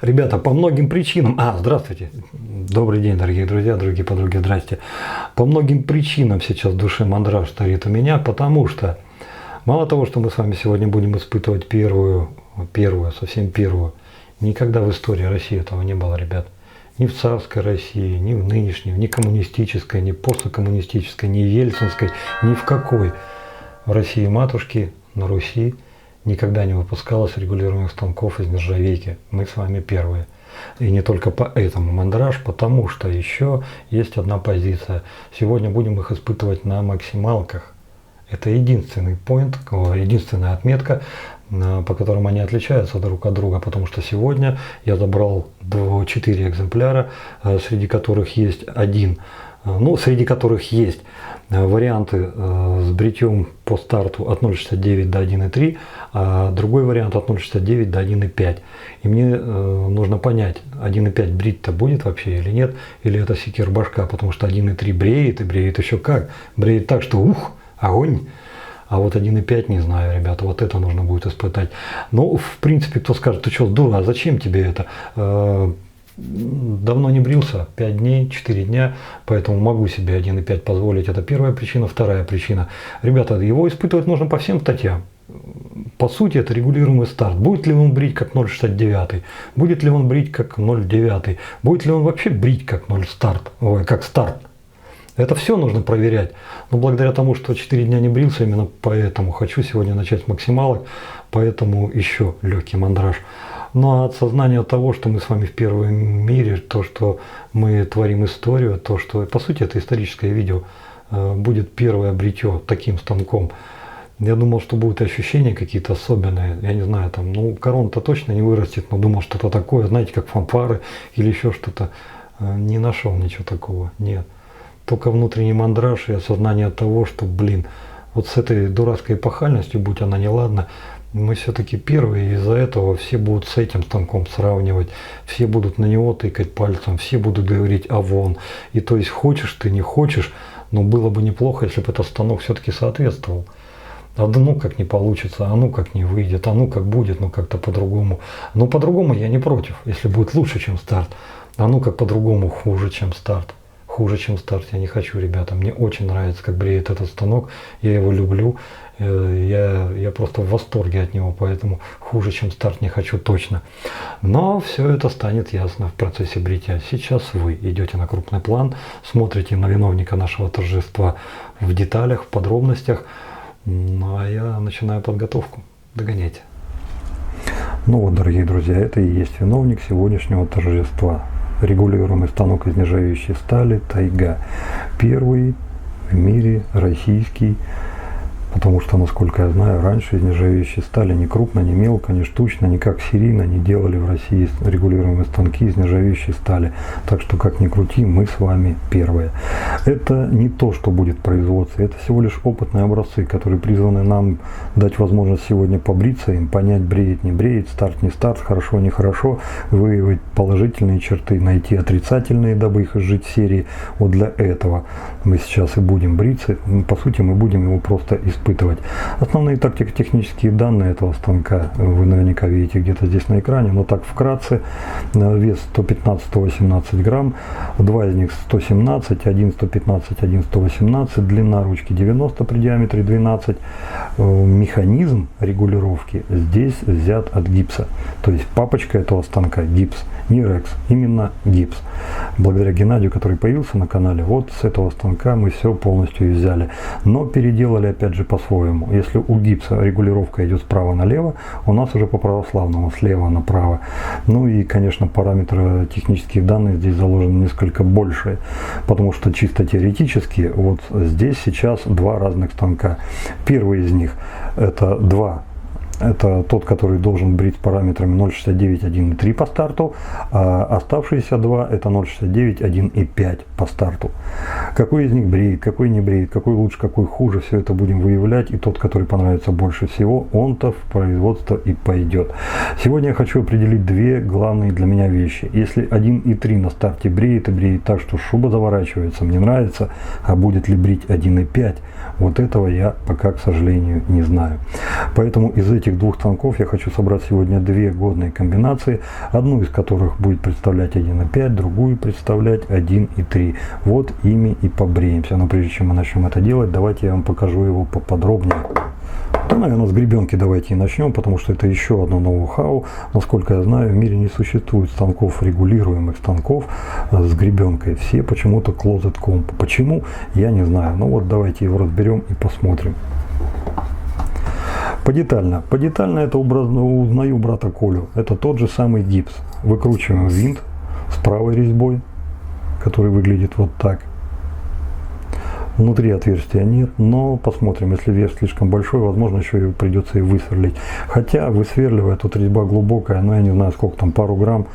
Ребята, по многим причинам... Здравствуйте. Добрый день, дорогие друзья, дорогие подруги, здрасте. По многим причинам сейчас в душе мандраж стоит у меня, потому что мало того, что мы с вами сегодня будем испытывать совсем первую, никогда в истории России этого не было, ребят. Ни в царской России, ни в нынешней, ни коммунистической, ни посткоммунистической, ни ельцинской, ни в какой. В России матушки, на Руси никогда не выпускалось регулируемых станков из нержавейки. Мы с вами первые. И не только поэтому мандраж, потому что еще есть одна позиция. Сегодня будем их испытывать на максималках. Это единственный поинт, единственная отметка, по которым они отличаются друг от друга, потому что сегодня я забрал 4 экземпляра, среди которых есть варианты с бритьем по старту от 0,69 до 1,3, а другой вариант от 0,69 до 1,5. И мне нужно понять, 1,5 брить-то будет вообще или нет, или это секир башка, потому что 1,3 бреет, и бреет еще как. Бреет так, что огонь. А вот 1,5 не знаю, ребята, вот это нужно будет испытать. Ну, в принципе, кто скажет, ты что, дура, а зачем тебе это? Давно не брился, 5 дней, 4 дня, поэтому могу себе 1,5 позволить. Это первая причина. Вторая причина. Ребята, его испытывать нужно по всем статьям. По сути, это регулируемый старт. Будет ли он брить как 0,69? Будет ли он брить как 0,9? Будет ли он вообще брить как как старт? Это все нужно проверять. Но благодаря тому, что 4 дня не брился, именно поэтому хочу сегодня начать с максималок, поэтому еще легкий мандраж. Но от сознания того, что мы с вами в первом мире, то, что мы творим историю, то, что, по сути, это историческое видео, будет первое бритье таким станком. Я думал, что будут ощущения какие-то особенные, я не знаю, корона-то точно не вырастет, но думал, что-то такое, знаете, как фанфары или еще что-то. Не нашел ничего такого, нет. Только внутренний мандраж и осознание того, что, вот с этой дурацкой эпохальностью, будь она неладна, мы все-таки первые, и из-за этого все будут с этим станком сравнивать, все будут на него тыкать пальцем, все будут говорить «а вон». И то есть хочешь ты, не хочешь, но было бы неплохо, если бы этот станок все-таки соответствовал. Как не получится, как не выйдет, как будет, как-то по-другому. Но по-другому я не против, если будет лучше, чем старт. Как по-другому хуже, чем старт. Хуже, чем старт я не хочу, ребята. Мне очень нравится, как бреет этот станок. Я его люблю. Я просто в восторге от него, поэтому хуже, чем старт, не хочу точно. Но все это станет ясно в процессе бритья. Сейчас вы идете на крупный план, смотрите на виновника нашего торжества в деталях, в подробностях. А я начинаю подготовку. Догоняйте. Дорогие друзья, это и есть виновник сегодняшнего торжества. Регулируемый станок из нержавеющей стали «Тайга». Первый в мире российский, потому что, насколько я знаю, раньше из нержавеющей стали ни крупно, ни мелко, ни штучно, ни как серийно не делали в России регулируемые станки из нержавеющей стали. Так что, как ни крути, мы с вами первые. Это не то, что будет в производстве, это всего лишь опытные образцы, которые призваны нам дать возможность сегодня побриться им, понять, бреет, не бреет, старт, не старт, хорошо, не хорошо, выявить положительные черты, найти отрицательные, дабы их изжить в серии. Вот для этого мы сейчас и будем бриться. По сути, мы будем его просто испытывать. Основные тактико-технические данные этого станка вы наверняка видите где-то здесь на экране, но так вкратце. Вес 115-118 грамм, два из них 117, один 115, один 118, длина ручки 90 при диаметре 12. Механизм регулировки здесь взят от гипса, то есть папочка этого станка гипс, не рекс, именно гипс. Благодаря Геннадию, который появился на канале, вот с этого станка мы все полностью и взяли, но переделали опять же по-своему. Если у гипса регулировка идет справа налево, у нас уже по православному слева направо. И, конечно, параметры технических данных здесь заложены несколько больше, потому что чисто теоретически вот здесь сейчас два разных станка. Первый из них это тот, который должен брить с параметрами 0,69, 1,3 по старту, а оставшиеся два это 0,69, 1,5 по старту. Какой из них бреет, какой не бреет, какой лучше, какой хуже, все это будем выявлять. И тот, который понравится больше всего, он-то в производство и пойдет. Сегодня я хочу определить две главные для меня вещи. Если 1,3 на старте бреет и бреет так, что шуба заворачивается, мне нравится, а будет ли брить 1,5, вот этого я пока, к сожалению, не знаю. Поэтому из этих двух станков я хочу собрать сегодня две годные комбинации, одну из которых будет представлять 1,5, другую представлять 1,3. Вот ими и побреемся. Но прежде чем мы начнем это делать, давайте я вам покажу его поподробнее. Да, наверное, с гребенки давайте и начнем, потому что это еще одно ноу-хау. Насколько я знаю, в мире не существует станков, регулируемых станков с гребенкой. Все почему-то closed comp. Почему? Я не знаю. Ну вот давайте его разберем и посмотрим. Подетально. Подетально это узнаю брата Колю. Это тот же самый гипс. Выкручиваем винт с правой резьбой, который выглядит вот так. Внутри отверстия нет, но посмотрим, если верх слишком большой, возможно, еще и придется и высверлить. Хотя высверливая, тут резьба глубокая, но я не знаю, сколько там, пару грамм,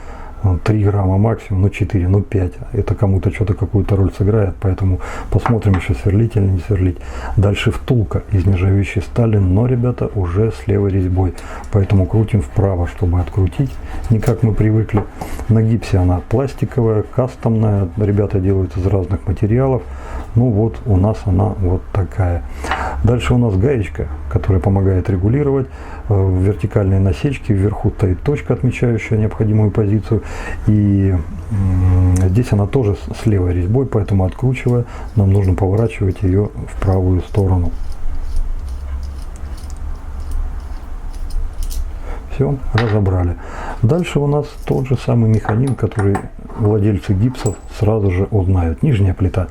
3 грамма максимум, ну 4, ну 5. Это кому-то что-то какую-то роль сыграет, поэтому посмотрим еще сверлить или не сверлить. Дальше втулка из нержавеющей стали, но, ребята, уже с левой резьбой. Поэтому крутим вправо, чтобы открутить, не как мы привыкли. На гипсе она пластиковая, кастомная, ребята делают из разных материалов. Ну вот у нас она вот такая. Дальше у нас гаечка, которая помогает регулировать. В вертикальной насечке вверху стоит точка, отмечающая необходимую позицию. И здесь она тоже с левой резьбой, поэтому откручивая, нам нужно поворачивать ее в правую сторону. Все, разобрали. Дальше у нас тот же самый механизм, который владельцы гипсов сразу же узнают. Нижняя плита.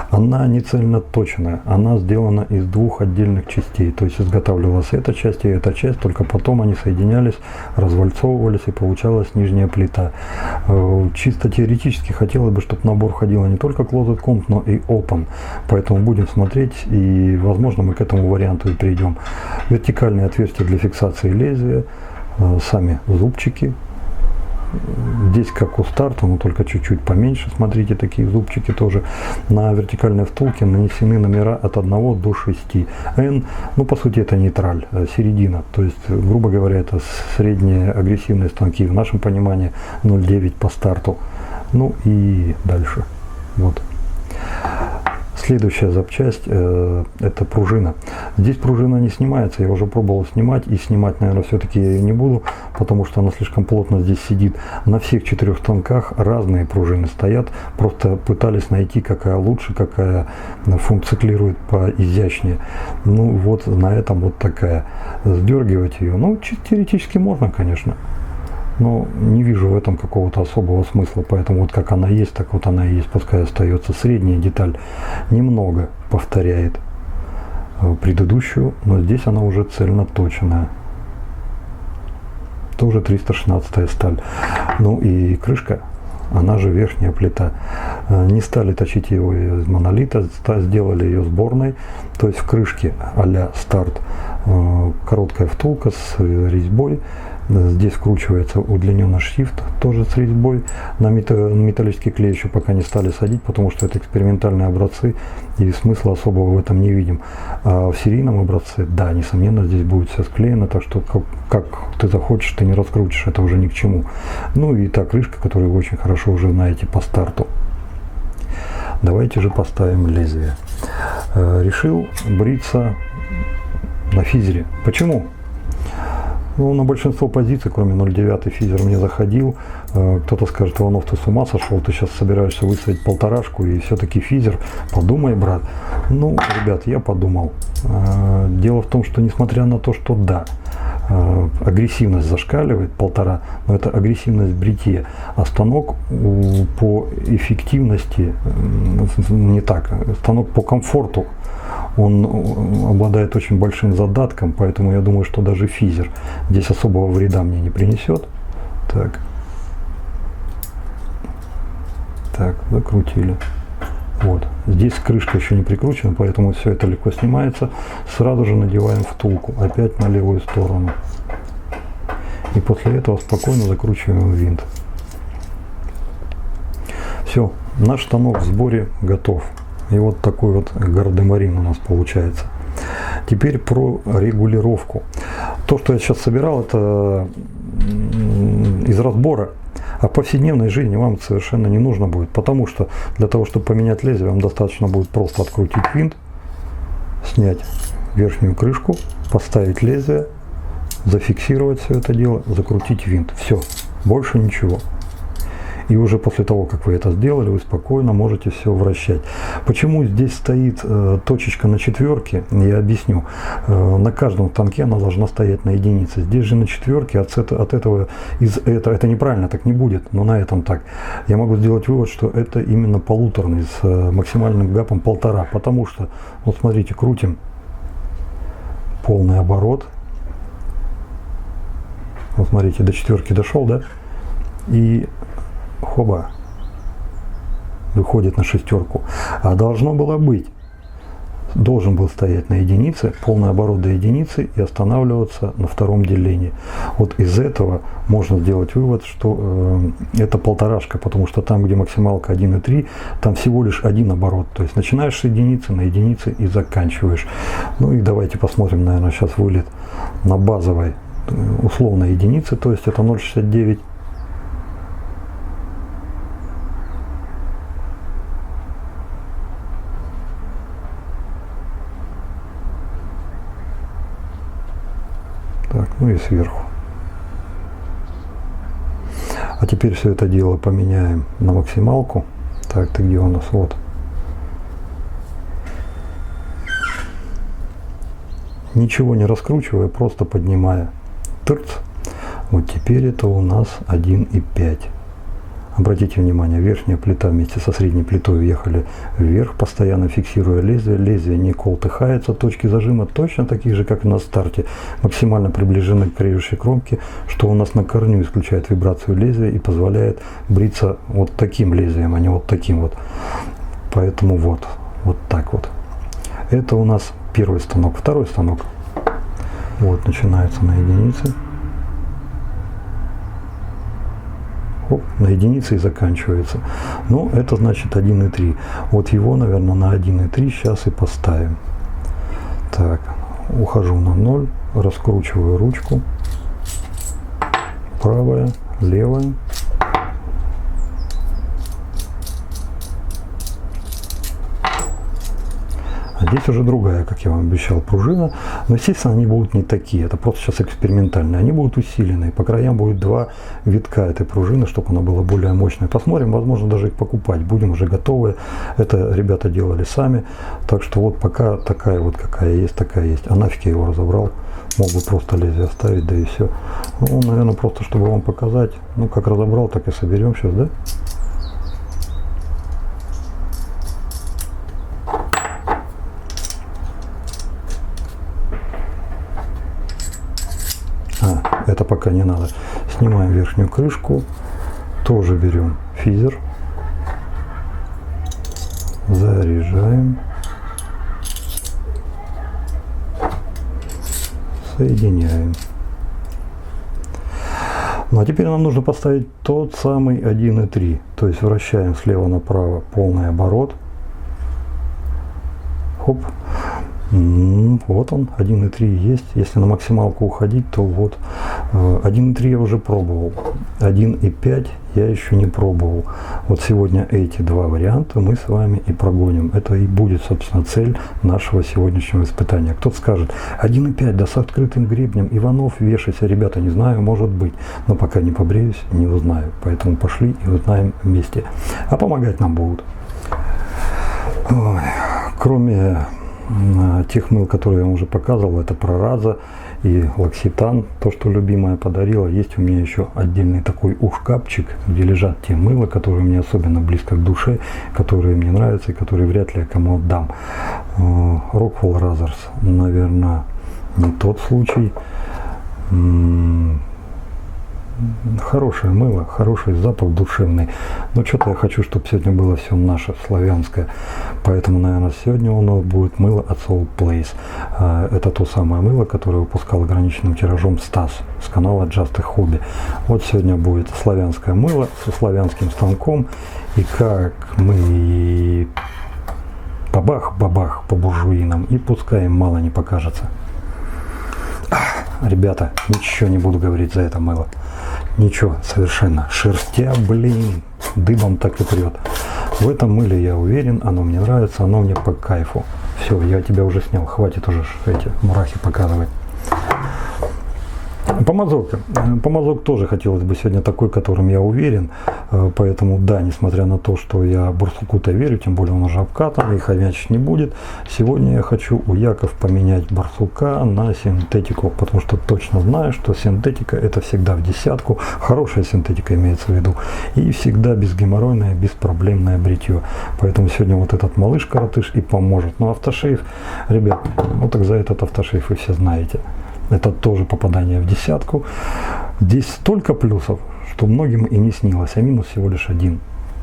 Она не цельноточная, она сделана из двух отдельных частей. То есть изготавливалась эта часть и эта часть, только потом они соединялись, развальцовывались и получалась нижняя плита. Чисто теоретически хотелось бы, чтобы набор входил не только closed comp, но и open. Поэтому будем смотреть, и возможно мы к этому варианту и придем. Вертикальные отверстия для фиксации лезвия, сами зубчики. Здесь как у старта, но только чуть-чуть поменьше. Смотрите, такие зубчики тоже. На вертикальной втулке нанесены номера от 1 до 6. N, ну по сути это нейтраль, середина. То есть, грубо говоря, это средние агрессивные станки. В нашем понимании 0,9 по старту. Ну и дальше. Вот. Следующая запчасть это пружина. Здесь пружина не снимается, я уже пробовал снимать, и снимать, наверное, все-таки я ее не буду, потому что она слишком плотно здесь сидит. На всех 4 станках разные пружины стоят, просто пытались найти, какая лучше, какая функционирует поизящнее. Ну вот на этом вот такая. Сдергивать ее, ну теоретически можно, конечно. Но не вижу в этом какого-то особого смысла, поэтому вот как она есть, так вот она и есть, пускай остается. Средняя деталь немного повторяет предыдущую, но здесь она уже цельноточенная. Тоже 316 сталь. Ну и крышка, она же верхняя плита. Не стали точить его из монолита, сделали ее сборной, то есть в крышке а-ля старт короткая втулка с резьбой. Здесь вкручивается удлиненный шрифт, тоже с резьбой. На металлический клей еще пока не стали садить, потому что это экспериментальные образцы, и смысла особого в этом не видим. А в серийном образце, да, несомненно, здесь будет все склеено, так что как ты захочешь, ты не раскрутишь, это уже ни к чему. Ну и та крышка, которую вы очень хорошо уже знаете по старту. Давайте же поставим лезвие. Решил бриться на физере. Почему? Ну, на большинство позиций, кроме 0,9 физер мне заходил. Кто-то скажет: Иванов, ты с ума сошел, ты сейчас собираешься выставить полторашку и все-таки физер. Подумай, брат. Ну, ребят, я подумал. Дело в том, что несмотря на то, что да, агрессивность зашкаливает 1,5, но это агрессивность в бритье, а станок по эффективности не так. Станок по комфорту. Он обладает очень большим задатком, поэтому я думаю, что даже физер здесь особого вреда мне не принесет. Так, закрутили. Вот. Здесь крышка еще не прикручена, поэтому все это легко снимается. Сразу же надеваем втулку, опять на левую сторону. И после этого спокойно закручиваем винт. Все, наш станок в сборе готов. И вот такой вот гардемарин у нас получается. Теперь про регулировку. То, что я сейчас собирал, это из разбора. А в повседневной жизни вам это совершенно не нужно будет. Потому что для того, чтобы поменять лезвие, вам достаточно будет просто открутить винт, снять верхнюю крышку, поставить лезвие, зафиксировать все это дело, закрутить винт. Все, больше ничего. И уже после того, как вы это сделали, вы спокойно можете все вращать. Почему здесь стоит точечка на четверке, я объясню. На каждом станке она должна стоять на единице. Здесь же на четверке от этого, это неправильно, так не будет, но на этом так. Я могу сделать вывод, что это именно полуторный с максимальным гапом 1,5. Потому что, вот смотрите, крутим полный оборот. Вот смотрите, до четверки дошел, да? И хоба, выходит на шестерку. А должно было быть, должен был стоять на единице, полный оборот до единицы и останавливаться на втором делении. Вот из этого можно сделать вывод, что это 1,5, потому что там, где максималка 1,3, там всего лишь один оборот. То есть начинаешь с единицы, на единице и заканчиваешь. Ну и давайте посмотрим, наверное, сейчас вылет на базовой условной единице, то есть это 0,69. Так, ну и сверху. А теперь все это дело поменяем на максималку. Так, ты где у нас? Вот. Ничего не раскручивая, просто поднимая. Тырц. Вот теперь это у нас 1,5. Обратите внимание, верхняя плита вместе со средней плитой уехали вверх, постоянно фиксируя лезвие. Лезвие не колтыхается, точки зажима точно такие же, как и на старте. Максимально приближены к режущей кромке, что у нас на корню исключает вибрацию лезвия и позволяет бриться вот таким лезвием, а не вот таким вот. Поэтому вот так вот. Это у нас первый станок. Второй станок. Вот, начинается на единице. Оп, на единице и заканчивается. Ну, это значит 1,3. Вот его, наверное, на 1,3 сейчас и поставим. Так, ухожу на 0, раскручиваю ручку. Правая, левая. А здесь уже другая, как я вам обещал, пружина. Но, естественно, они будут не такие. Это просто сейчас экспериментальные. Они будут усиленные. По краям будет 2 витка этой пружины, чтобы она была более мощной. Посмотрим, возможно, даже их покупать. Будем уже готовы. Это ребята делали сами. Так что вот пока такая вот какая есть, такая есть. А нафиг я его разобрал. Мог бы просто лезвие оставить, да и все. Ну, наверное, просто чтобы вам показать. Ну, как разобрал, так и соберем сейчас, да? Это пока не надо. Снимаем верхнюю крышку. Тоже берем физер. Заряжаем. Соединяем. Ну а теперь нам нужно поставить тот самый 1,3. То есть вращаем слева направо полный оборот. Хоп. Вот он, 1,3 есть. Если на максималку уходить, то вот 1,3 я уже пробовал. 1,5 я еще не пробовал. Вот сегодня эти два варианта мы с вами и прогоним. Это и будет, собственно, цель нашего сегодняшнего испытания. Кто-то скажет, 1,5, да с открытым гребнем, Иванов, вешайся. Ребята, не знаю, может быть. Но пока не побреюсь, не узнаю. Поэтому пошли и узнаем вместе. А помогать нам будут. Ой, кроме тех мыл, которые я вам уже показывал, это Прораза и Локситан, то, что любимая подарила. Есть у меня еще отдельный такой шкафчик, где лежат те мыла, которые мне особенно близко к душе, которые мне нравятся и которые вряд ли я кому отдам. Rockwell Razors, наверное, не тот случай. Хорошее мыло, хороший запах душевный. Но что-то я хочу, чтобы сегодня было все наше, славянское. Поэтому, наверное, сегодня у нас будет мыло от Soul Place. Это то самое мыло, которое выпускал ограниченным тиражом Стас с канала Just a Hobby. Вот сегодня будет славянское мыло со славянским станком. И как мы бабах-бабах по буржуинам, и пускай им мало не покажется. Ребята, ничего не буду говорить за это мыло. Ничего, совершенно. Шерстя, блин, дыбом так и прет. В этом мыле я уверен, оно мне нравится, оно мне по кайфу. Все, я тебя уже снял, хватит уже эти мурахи показывать. Помазок. Помазок тоже хотелось бы сегодня такой, которым я уверен. Поэтому да, несмотря на то, что я барсуку-то верю, тем более он уже обкатан и хомячить не будет. Сегодня я хочу у Яков поменять барсука на синтетику, потому что точно знаю, что синтетика это всегда в десятку. Хорошая синтетика имеется в виду. И всегда безгеморройное, беспроблемное бритье. Поэтому сегодня вот этот малыш-коротыш и поможет. Но автошейв, ребят, ну так за этот автошейв вы все знаете. Это тоже попадание в десятку. Здесь столько плюсов, что многим и не снилось, а минус всего лишь один.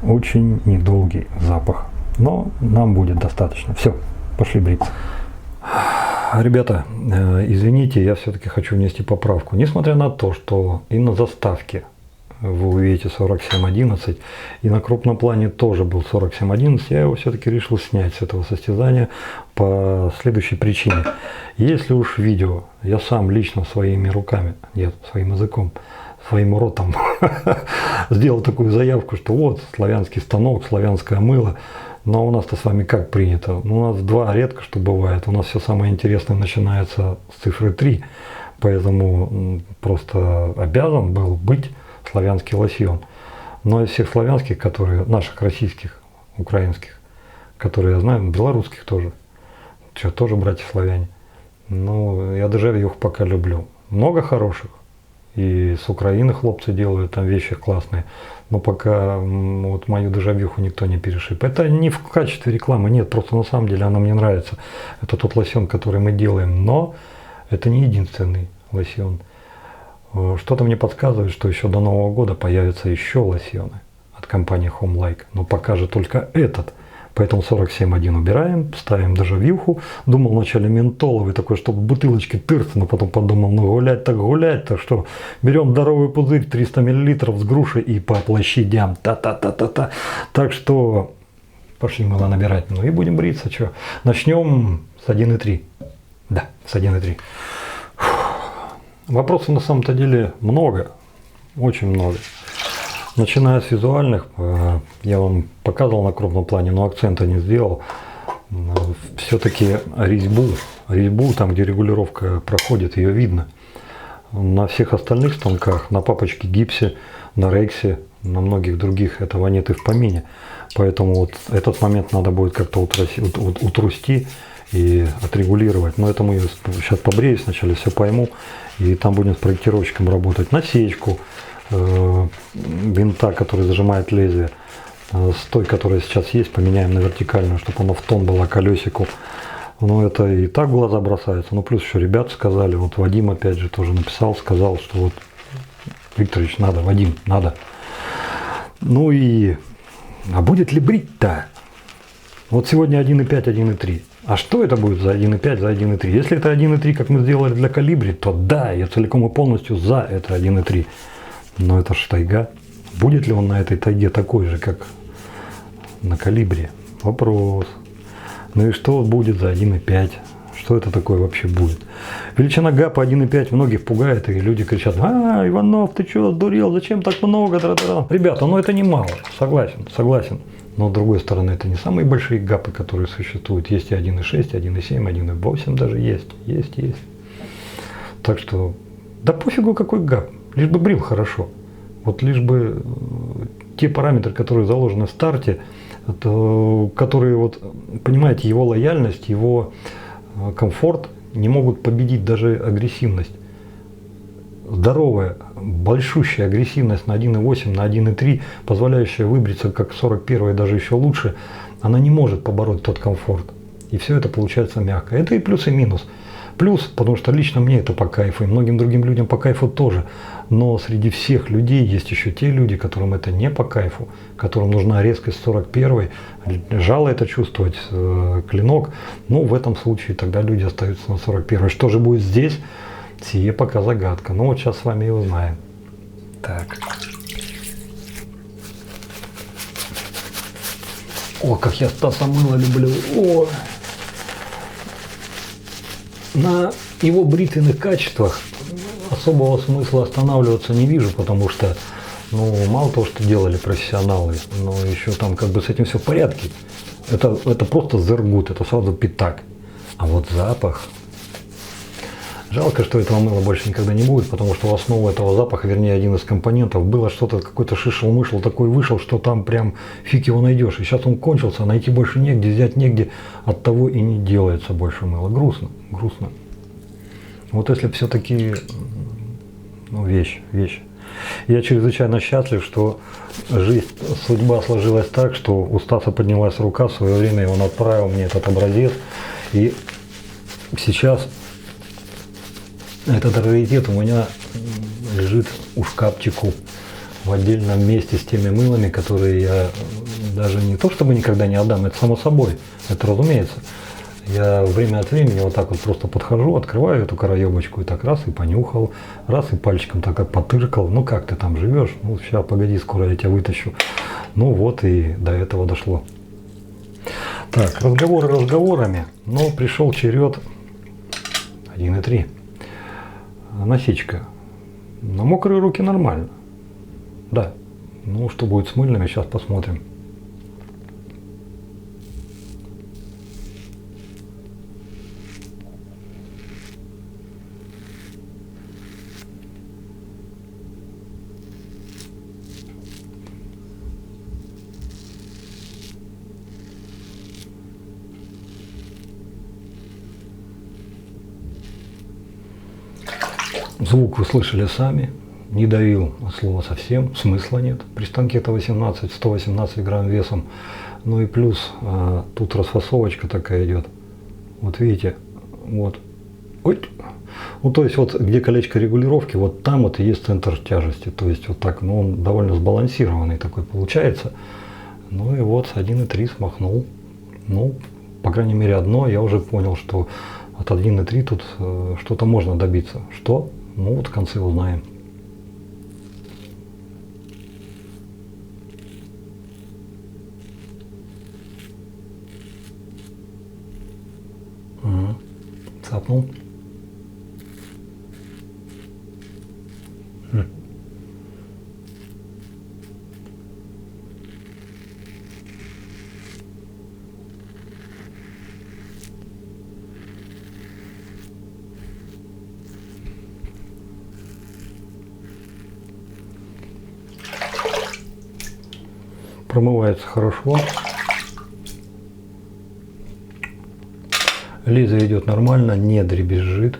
Очень недолгий запах. Но нам будет достаточно. Все, пошли бриться. Ребята, извините, я все-таки хочу внести поправку. Несмотря на то, что и на заставке вы увидите 47.11, и на крупном плане тоже был 47.11, я его все-таки решил снять с этого состязания по следующей причине. Если уж видео я сам лично своими руками, нет, своим языком, своим ротом сделал такую заявку, что вот славянский станок, славянское мыло, но у нас-то с вами как принято? Ну, у нас 2 редко что бывает, у нас все самое интересное начинается с цифры 3, поэтому просто обязан был быть славянский лосьон. Но из всех славянских, которые, наших российских, украинских, которые я знаю, белорусских тоже, что тоже братья славяне. Ну, я дежавюх пока люблю. Много хороших. И с Украины хлопцы делают там вещи классные. Но пока вот мою дежавюху никто не перешиб. Это не в качестве рекламы, нет, просто на самом деле она мне нравится. Это тот лосьон, который мы делаем. Но это не единственный лосьон. Что-то мне подсказывает, что еще до Нового года появятся еще лосьоны от компании HomeLike. Но пока же только этот. Поэтому 47.1 убираем, ставим дежавюху. Думал вначале ментоловый такой, чтобы бутылочки тырцы, но потом подумал, ну гулять, так что берем здоровый пузырь 300 мл с грушей и по площадям. Та-та-та-та-та. Так что пошли мыло набирать. Ну и будем бриться. Что? Начнем с 1.3. Да, с 1.3. Вопросов на самом-то деле много, очень много. Начиная с визуальных, я вам показывал на крупном плане, но акцента не сделал. Все-таки резьбу, там где регулировка проходит, ее видно. На всех остальных станках, на папочке гипсе, на рексе, на многих других этого нет и в помине. Поэтому вот этот момент надо будет как-то утрусти и отрегулировать. Но это мы сейчас побреюсь, вначале все пойму. И там будем с проектировщиком работать. Насечку винта, который зажимает лезвие, с той, которая сейчас есть, поменяем на вертикальную, чтобы оно в тон было колесику. Ну, это и так в глаза бросается. Ну, плюс еще ребята сказали, вот Вадим опять же тоже написал, сказал, что вот, Викторович, надо, Вадим, надо. Ну и, а будет ли брить-то? Вот сегодня 1.5, 1.3. А что это будет за 1.5, за 1.3? Если это 1.3, как мы сделали для Колибри, то да, я целиком и полностью за это 1.3. Но это ж тайга. Будет ли он на этой тайге такой же, как на Колибри? Вопрос. Ну и что будет за 1.5? Что это такое вообще будет? Величина ГАПа 1.5 многих пугает, и люди кричат: а, Иванов, ты что, сдурел, зачем так много? Ребята, ну это не мало, согласен. Но с другой стороны, это не самые большие ГАПы, которые существуют. Есть и 1.6, 1.7, 1.8 даже есть. Так что, да пофигу какой ГАП, лишь бы брил хорошо. Вот лишь бы те параметры, которые заложены в старте, которые, вот, понимаете, его лояльность, его комфорт не могут победить даже агрессивность. Здоровая, большущая агрессивность на 1.8, на 1.3, позволяющая выбриться как 41 даже еще лучше, она не может побороть тот комфорт. И все это получается мягко. Это и плюс, и минус. Плюс, потому что лично мне это по кайфу, и многим другим людям по кайфу тоже. Но среди всех людей есть еще те люди, которым это не по кайфу, которым нужна резкость 41, жало это чувствовать, клинок. Ну, в этом случае тогда люди остаются на 41. Что же будет здесь? Сие пока загадка. Ну вот сейчас с вами и узнаем. Так. О, как я Стаса Мыло люблю. О. На его бритвенных качествах особого смысла останавливаться не вижу, потому что, ну, мало того, что делали профессионалы, но еще там как бы с этим все в порядке. Это просто зергут, это сразу пятак. А вот запах. Жалко, что этого мыла больше никогда не будет, потому что в основу этого запаха, вернее, один из компонентов, было что-то, какой-то шишел-мышел такой вышел, что там прям фиг его найдешь. И сейчас он кончился, найти больше негде, взять негде, от того и не делается больше мыла. Грустно, грустно. Вот если все-таки, ну, вещь. Я чрезвычайно счастлив, что жизнь, судьба сложилась так, что у Стаса поднялась рука, в свое время он отправил мне этот образец. И сейчас этот раритет у меня лежит у шкафчику в отдельном месте с теми мылами, которые я даже не то чтобы никогда не отдам, это само собой, это разумеется. Я время от времени вот так вот просто подхожу, открываю эту коробочку и так раз и понюхал, раз и пальчиком так как потыркал. Ну как ты там живешь? Ну сейчас, погоди, скоро я тебя вытащу. Ну вот и до этого дошло. Так, разговоры разговорами, но пришел черед 1,3. Насечка. На мокрые руки нормально. Да. Ну что будет с мыльными, сейчас посмотрим. Звук вы слышали сами, не давил от слова совсем, смысла нет. При станке-то 118 грамм весом. Ну и плюс тут расфасовочка такая идет. Вот видите, вот. Ой. Ну то есть вот где колечко регулировки, вот там вот и есть центр тяжести. То есть вот так, ну он довольно сбалансированный такой получается. Ну и вот с 1,3 смахнул. Ну, по крайней мере одно, я уже понял, что от 1,3 тут что-то можно добиться. Что? Ну вот в конце узнаем. Угу. Цапнул. Промывается хорошо. Лезвие идет нормально, не дребезжит.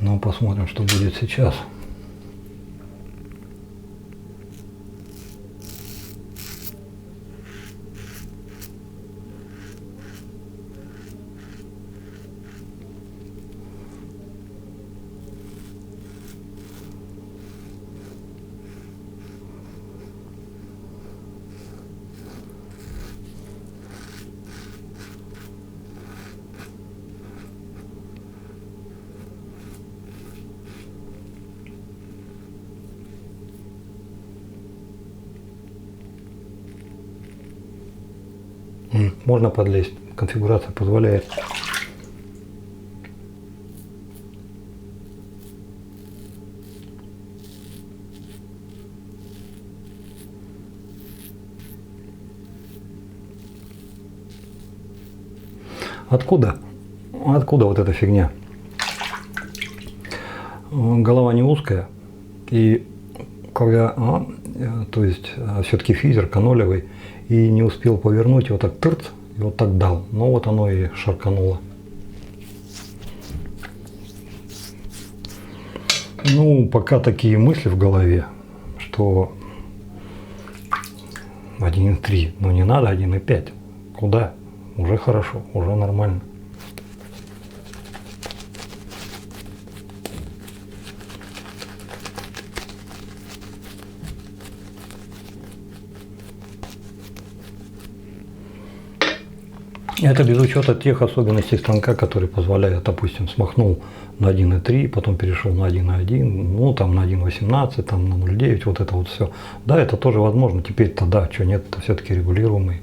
Ну, посмотрим, что будет сейчас. Можно подлезть, конфигурация позволяет. Откуда? Откуда вот эта фигня? Голова не узкая, и когда, то есть все-таки физер канолевый, и не успел повернуть, его так тырц, и вот так дал. Но вот оно и шаркануло. Ну, пока такие мысли в голове, что 1,3, ну не надо 1,5. Куда? Уже хорошо, уже нормально. Это без учета тех особенностей станка, которые позволяют, допустим, смахнул на 1.3, потом перешел на 1.1, ну там на 1.18, там на 0.9, вот это вот все. Да, это тоже возможно. Теперь-то да, что нет, это все-таки регулируемый.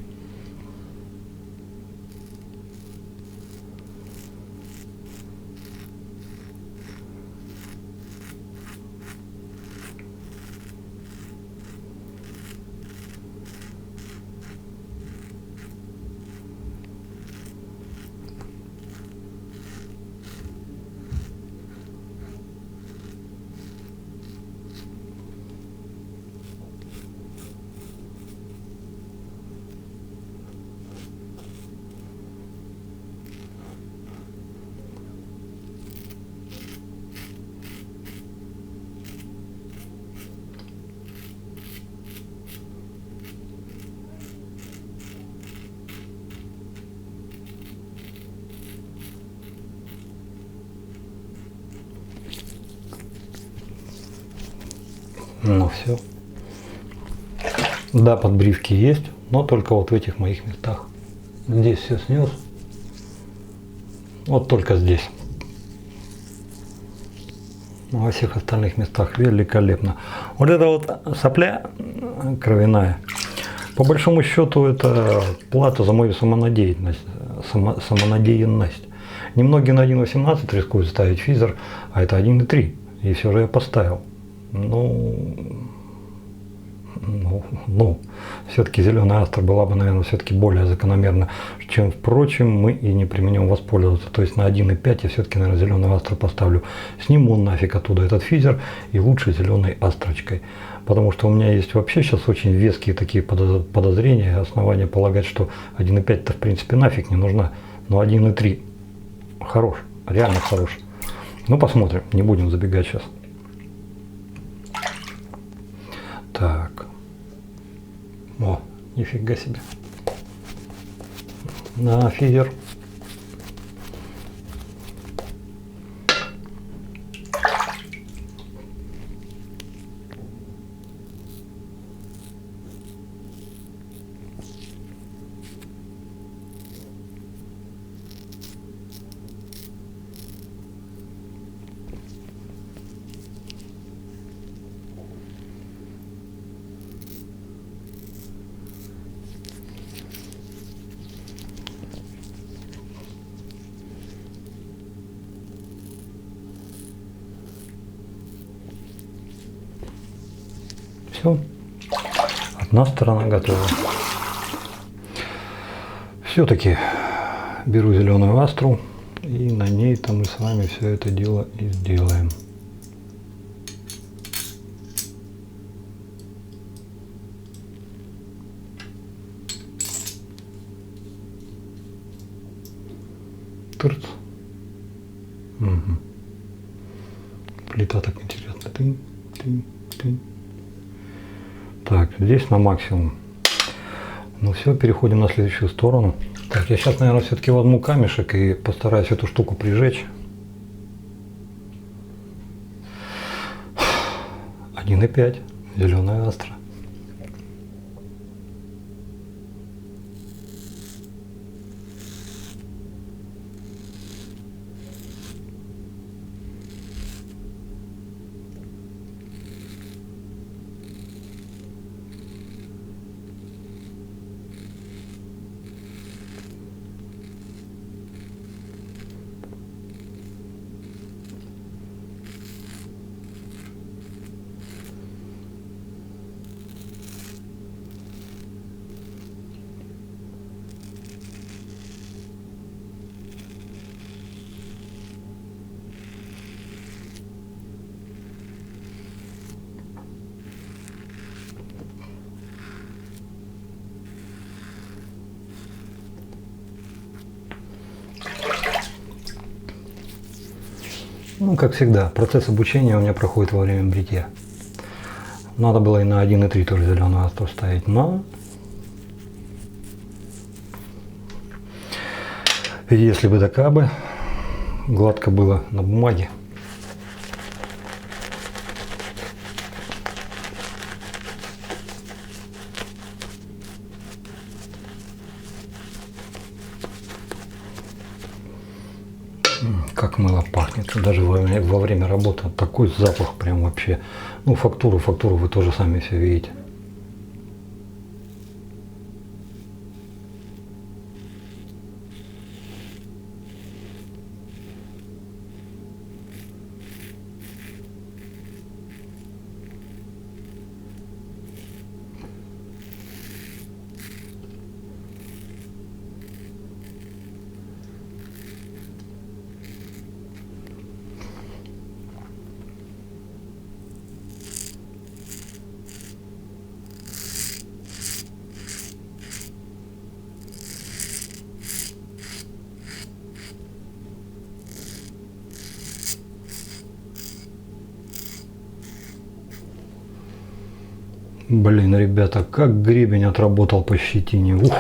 Ну все. Да, подбривки есть, но только вот в этих моих местах. Здесь все снес. Вот только здесь. Во всех остальных местах великолепно. Вот эта вот сопля кровяная, по большому счету, это плата за мою самонадеянность. Немногие на 1.18 рискуют ставить физер, а это 1.3. И все же я поставил. Все-таки зеленая Астра была бы, наверное, все-таки более закономерна, чем, впрочем, мы и не применем воспользоваться. То есть на 1.5 я все-таки, наверное, зеленую Астру поставлю. Сниму нафиг оттуда этот физер и лучше зеленой Астрочкой. Потому что у меня есть вообще сейчас очень веские такие подозрения, основания полагать, что 1.5-то в принципе нафиг не нужна. Но 1.3 хорош, реально хорош. Ну посмотрим, не будем забегать сейчас. Так. О, нифига себе. На физер. Все, одна сторона готова. Все-таки беру зеленую Астру, и на ней-то мы с вами все это дело и сделаем. Тырц. Угу. Плита так интересно. Тынь, тынь, тынь. Так, здесь на максимум. Ну все, переходим на следующую сторону. Так, я сейчас, наверное, все-таки возьму камешек и постараюсь эту штуку прижечь. 1.5, зеленая Астра. Ну, как всегда, процесс обучения у меня проходит во время бритья. Надо было и на 1.3 тоже зеленую Астру ставить, но если бы такая бы гладко было на бумаге. как мыло пахнет. Даже во время работы такой запах прям вообще. Ну, фактуру вы тоже сами все видите. Блин, ребята, как гребень отработал по щетине. Ух.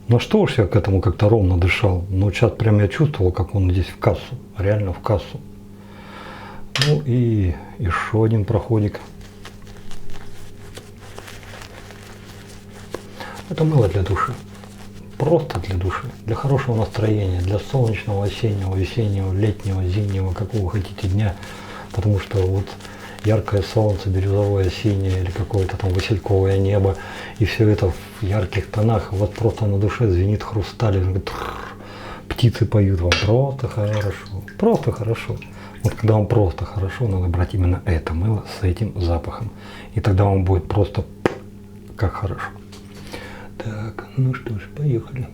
Ну что уж я к этому как-то ровно дышал. Но сейчас прям я чувствовал, как он здесь в кассу. Реально в кассу. Ну и еще один проходик. Это мыло для души. Просто для души. Для хорошего настроения. Для солнечного, осеннего, весеннего, летнего, зимнего, какого вы хотите дня. Потому что вот яркое солнце, бирюзовое, синее или какое-то там васильковое небо. И все это в ярких тонах. Вот просто на душе звенит хрусталь. Птицы поют вам. Просто хорошо. Просто хорошо. Вот когда вам просто хорошо, надо брать именно это мыло с этим запахом. И тогда вам будет просто как хорошо. Так, ну что ж, поехали.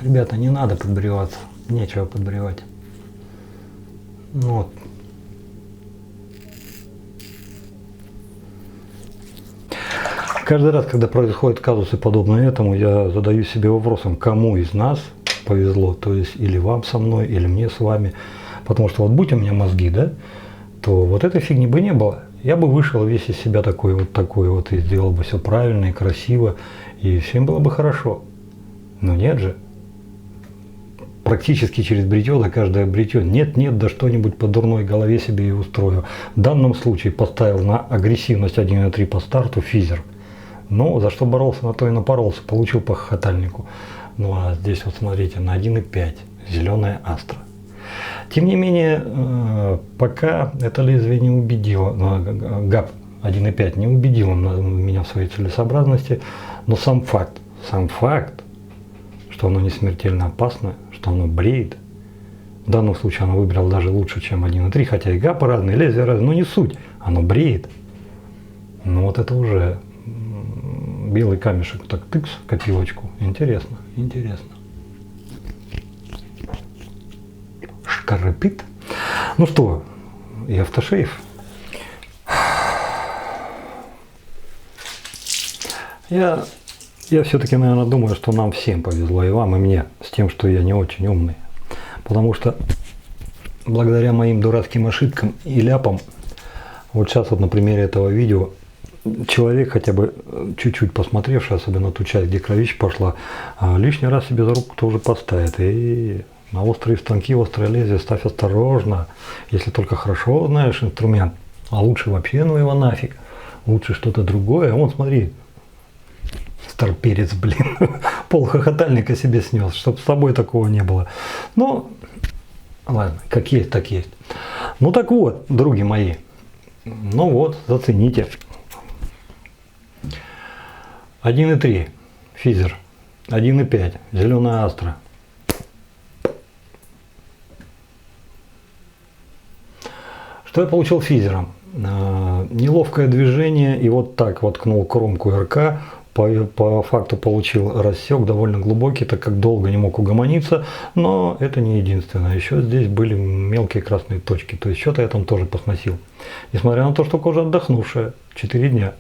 Ребята, не надо подбриваться, нечего подбривать. Вот. Каждый раз, когда происходят казусы подобные этому, я задаю себе вопросом, кому из нас повезло, то есть или вам со мной, или мне с вами. Потому что вот будь у меня мозги, да, то вот этой фигни бы не было. Я бы вышел весь из себя такой вот и сделал бы все правильно и красиво, и всем было бы хорошо. Но нет же. Практически через бритье, да каждое бритье. Нет, да что-нибудь по дурной голове себе и устрою. В данном случае поставил на агрессивность 1.3 по старту физер. Но за что боролся, на то и напоролся. Получил по хохотальнику. Ну а здесь вот смотрите, на 1.5 зеленая астра. Тем не менее, пока это лезвие не убедило, ГАП 1.5 не убедило меня в своей целесообразности. Но сам факт, что оно не смертельно опасно, что оно бреет. В данном случае оно выбрал даже лучше, чем 1.3, хотя и гапы разные, лезвия разные, но не суть. Оно бреет. Ну вот это уже белый камешек, так тыкс, копилочку. Интересно, интересно. Шкарпит. Ну что, и автошейф. Я все-таки, наверное, думаю, что нам всем повезло, и вам, и мне, с тем, что я не очень умный. Потому что благодаря моим дурацким ошибкам и ляпам, вот сейчас вот на примере этого видео, человек, хотя бы чуть-чуть посмотревший, особенно ту часть, где кровища пошла, лишний раз себе за руку тоже поставит. И на острые станки, острое лезвие ставь осторожно, если только хорошо знаешь инструмент. А лучше вообще ну его нафиг. Лучше что-то другое. Вон, смотри. Старперец, блин, пол хохотальника себе снес, чтобы с собой такого не было. Ну, ладно, как есть, так есть. Ну так вот, други мои, ну вот, зацените. 1,3 физер, 1,5 зеленая астра. Что я получил физером? Неловкое движение и вот так воткнул кромку РК. По факту получил рассек довольно глубокий, так как долго не мог угомониться, но это не единственное. Еще здесь были мелкие красные точки, то есть что-то я там тоже посносил. Несмотря на то, что кожа отдохнувшая, 4 дня.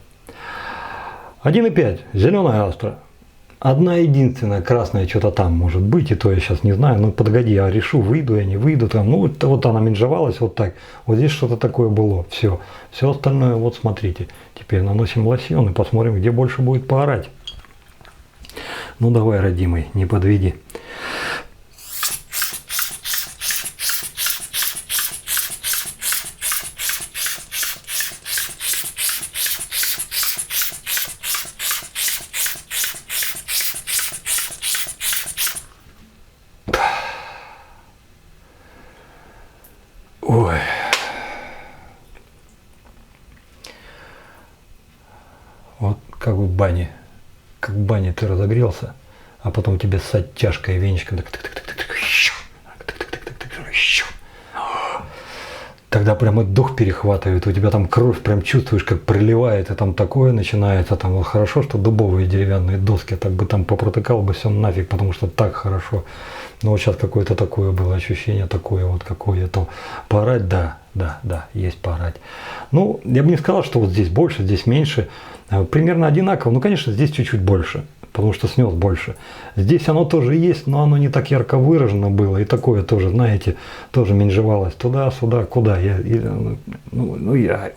1,5 зеленая астра. Одна единственная красная что-то там может быть, и то я сейчас не знаю. Ну погоди, я решу, выйду я, не выйду. Там, ну вот она менжевалась вот так. Вот здесь что-то такое было. Все. Все остальное, вот смотрите. Теперь наносим лосьон и посмотрим, где больше будет поорать. Ну давай, родимый, не подведи. Ой. Вот как в бане. Как в бане ты разогрелся, а потом тебе ссать тяжкой веничком. Тогда прямо дух перехватывает, у тебя там кровь прям чувствуешь, как приливает, и там такое начинается. Там вот хорошо, что дубовые деревянные доски, так бы там попротыкал бы все нафиг, потому что так хорошо. Но вот сейчас какое-то такое было ощущение, такое вот какое-то. Поорать, да, есть поорать. Ну, я бы не сказал, что вот здесь больше, здесь меньше. Примерно одинаково, ну, конечно, здесь чуть-чуть больше, потому что снес больше. Здесь оно тоже есть, но оно не так ярко выражено было. И такое тоже, знаете, тоже менжевалось туда-сюда, куда.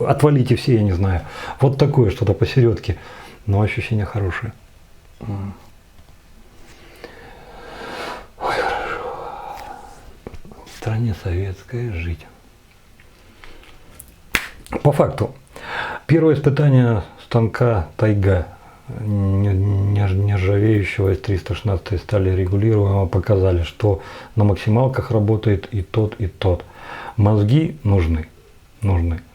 Отвалите все, я не знаю. Вот такое что-то посередке. Но ощущение хорошее. Ой, хорошо. В стране советской жить. По факту. Первое испытание станка Тайга нержавеющего из 316 стали регулируемого показали, что на максималках работает и тот, и тот. Мозги нужны.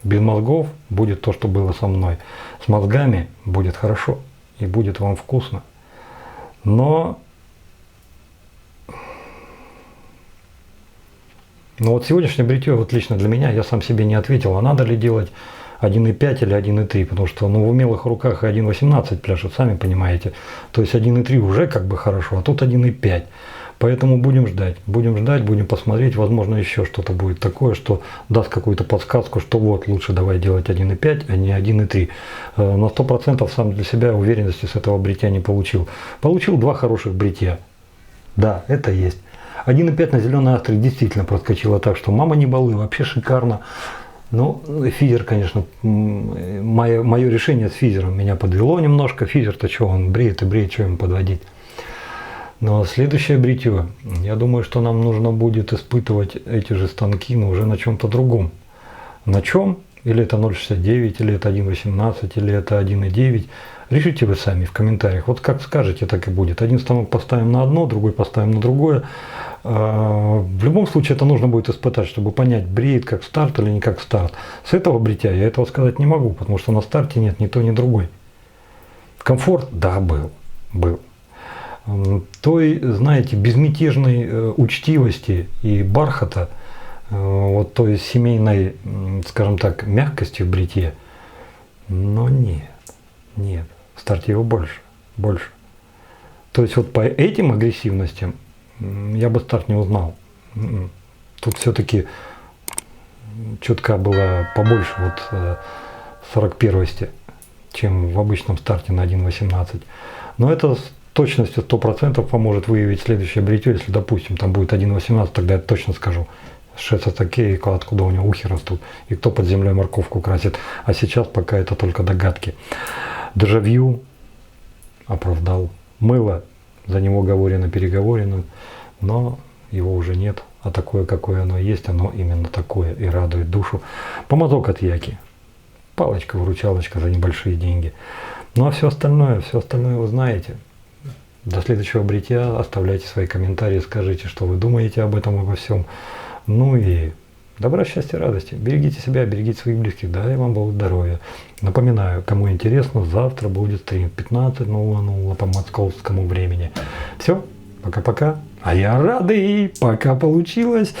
Без мозгов будет то, что было со мной. С мозгами будет хорошо и будет вам вкусно. Но вот сегодняшнее бритье, вот лично для меня, я сам себе не ответил, а надо ли делать 1,5 или 1,3, потому что в умелых руках 1,18 пляшет, сами понимаете. То есть 1,3 уже как бы хорошо, а тут 1,5. Поэтому будем ждать, будем посмотреть, возможно еще что-то будет такое, что даст какую-то подсказку, что вот лучше давай делать 1,5, а не 1,3. На 100% сам для себя уверенности с этого бритья не получил. Получил 2 хороших бритья. Да, это есть. 1,5 на зеленой астре действительно проскочила так, что мама не балуй, вообще шикарно. Ну, физер, конечно, мое решение с физером меня подвело немножко. Физер-то что, он бреет и бреет, что ему подводить. Но следующее бритье, я думаю, что нам нужно будет испытывать эти же станки, но уже на чем-то другом. На чем? Или это 0,69, или это 1,18, или это 1,9. Решите вы сами в комментариях. Вот как скажете, так и будет. Один станок поставим на одно, другой поставим на другое. В любом случае это нужно будет испытать, чтобы понять, бреет как старт или не как старт. С этого бритья я этого сказать не могу, потому что на старте нет ни то, ни другой. Комфорт? Да, был. Той, знаете, безмятежной учтивости и бархата, вот той семейной, скажем так, мягкости в бритье, но нет. В старте его больше. То есть вот по этим агрессивностям я бы старт не узнал. Тут все-таки чутка была побольше вот 41-сти, чем в обычном старте на 1.18. Но это с точностью 100% поможет выявить следующее бритье. Если, допустим, там будет 1.18, тогда я точно скажу. Шеца такие, откуда у него ухи растут, и кто под землей морковку красит. А сейчас пока это только догадки. Дежавю оправдал. Мыло, за него переговорено, но его уже нет. А такое, какое оно есть, оно именно такое и радует душу. Помазок от Яки. Палочка-выручалочка за небольшие деньги. Ну а все остальное вы знаете. До следующего бритья оставляйте свои комментарии, скажите, что вы думаете об этом, обо всем. Ну и Добра, счастья, радости. Берегите себя, берегите своих близких. Дай вам Бог здоровья. Напоминаю, кому интересно, завтра будет стрим 15:00 по московскому времени. Все, пока-пока. А я рады, пока получилось.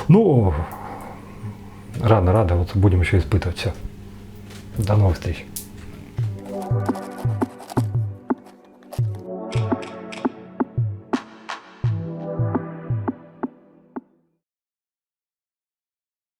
Ну, рано, вот будем еще испытывать. Все. До новых встреч.